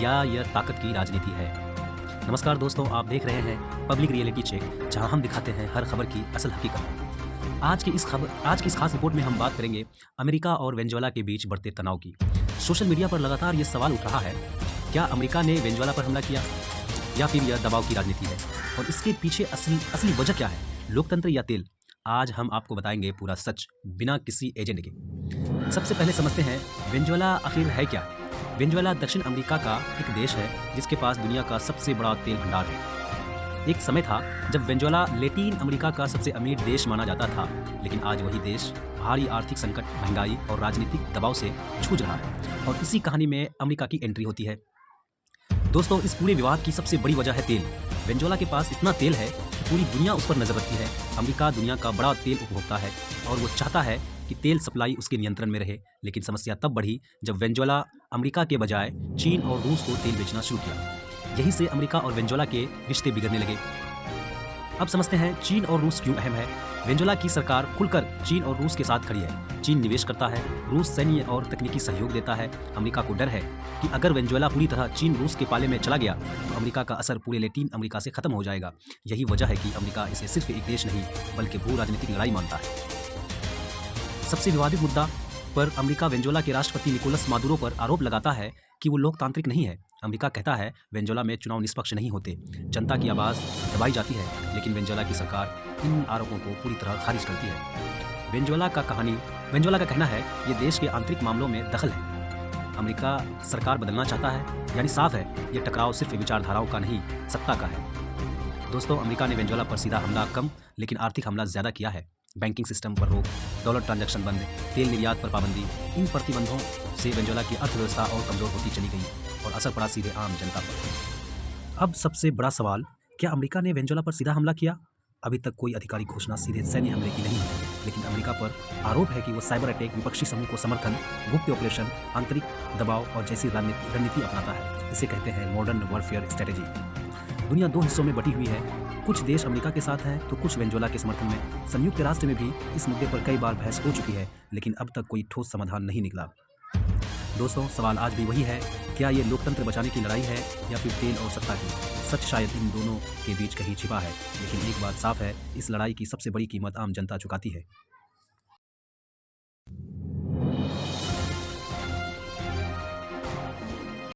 या यह ताकत की राजनीति है। नमस्कार दोस्तों, आप देख रहे हैं पब्लिक रियलिटी चेक, जहां हम दिखाते हैं हर खबर की असल हकीकत। आज की इस खास रिपोर्ट में हम बात करेंगे अमेरिका और वेनेजुएला के बीच बढ़ते तनाव की। सोशल मीडिया पर लगातार ये सवाल उठ रहा है, क्या अमेरिका ने वेनेजुएला पर हमला किया या फिर यह दबाव की राजनीति है, और इसके पीछे असली वजह क्या है, लोकतंत्र या तेल? आज हम आपको बताएंगे पूरा सच बिना किसी एजेंडे के। सबसे पहले समझते हैं वेनेजुएला आखिर है क्या। वेनेजुएला दक्षिण अमेरिका का एक देश है जिसके पास दुनिया का सबसे बड़ा तेल भंडार है। एक समय था जब वेनेजुएला लैटिन अमेरिका का सबसे अमीर देश माना जाता था, लेकिन आज वही देश भारी आर्थिक संकट, महंगाई और राजनीतिक दबाव से जूझ रहा है, और इसी कहानी में अमेरिका की एंट्री होती है। दोस्तों, इस पूरे विवाद की सबसे बड़ी वजह है तेल। वेनेजुएला के पास इतना तेल है कि पूरी दुनिया उस पर नजर रखती है। अमेरिका दुनिया का बड़ा तेल उपभोक्ता है और वो चाहता है कि तेल सप्लाई उसके नियंत्रण में रहे, लेकिन समस्या तब बढ़ी जब वेनेजुएला अमेरिका के बजाय चीन और रूस को तेल बेचना शुरू किया। यहीं से अमेरिका और वेनेजुएला के रिश्ते बिगड़ने लगे। अब समझते हैं चीन और रूस क्यों अहम है। वेनेजुएला की सरकार खुलकर चीन और रूस के साथ खड़ी है। चीन निवेश करता है, रूस सैन्य और तकनीकी सहयोग देता है। अमेरिका को डर है कि अगर वेनेजुएला पूरी तरह चीन रूस के पाले में चला गया तो अमेरिका का असर पूरे लैटिन अमेरिका से खत्म हो जाएगा। यही वजह है कि अमेरिका इसे सिर्फ एक देश नहीं बल्कि भू राजनीतिक लड़ाई मानता है। सबसे विवादित मुद्दा पर अमेरिका वेनेजुएला के राष्ट्रपति निकोलस मादुरो पर आरोप लगाता है कि वो लोकतांत्रिक नहीं है। अमेरिका कहता है वेनेजुएला में चुनाव निष्पक्ष नहीं होते, जनता की आवाज़ दबाई जाती है, लेकिन वेनेजुएला की सरकार इन आरोपों को पूरी तरह खारिज करती है। वेनेजुएला का कहना है ये देश के आंतरिक मामलों में दखल है। अमेरिका सरकार बदलना चाहता है, यानी साफ है ये टकराव सिर्फ विचारधाराओं का नहीं, सत्ता का है। दोस्तों, अमेरिका ने वेनेजुएला पर सीधा हमला कम लेकिन आर्थिक हमला ज़्यादा किया है। बैंकिंग सिस्टम पर रोक, डॉलर ट्रांजैक्शन बंद, तेल निर्यात पर पाबंदी, इन प्रतिबंधों से वेनेजुएला की अर्थव्यवस्था और कमज़ोर होती चली गई और असर पड़ा सीधे आम जनता पर। अब सबसे बड़ा सवाल, क्या अमेरिका ने वेनेजुएला पर सीधा हमला किया? अभी तक कोई आधिकारिक घोषणा सीधे सैन्य हमले की नहीं है, लेकिन अमेरिका पर आरोप है कि वो साइबर अटैक, विपक्षी समूह को समर्थन, गुप्त ऑपरेशन, आंतरिक दबाव और जैसी रणनीति अपनाता है। इसे कहते हैं मॉडर्न वॉरफेयर स्ट्रेटेजी। दुनिया दो हिस्सों में बटी हुई है, कुछ देश अमेरिका के साथ हैं तो कुछ वेनेजुएला के समर्थन में। संयुक्त राष्ट्र में भी इस मुद्दे पर कई बार बहस हो चुकी है, लेकिन अब तक कोई ठोस समाधान नहीं निकला। दोस्तों, सवाल आज भी वही है, क्या ये लोकतंत्र बचाने की लड़ाई है या फिर तेल और सत्ता की? सच शायद इन दोनों के बीच कहीं छिपा है, लेकिन एक बात साफ है, इस लड़ाई की सबसे बड़ी कीमत आम जनता चुकाती है।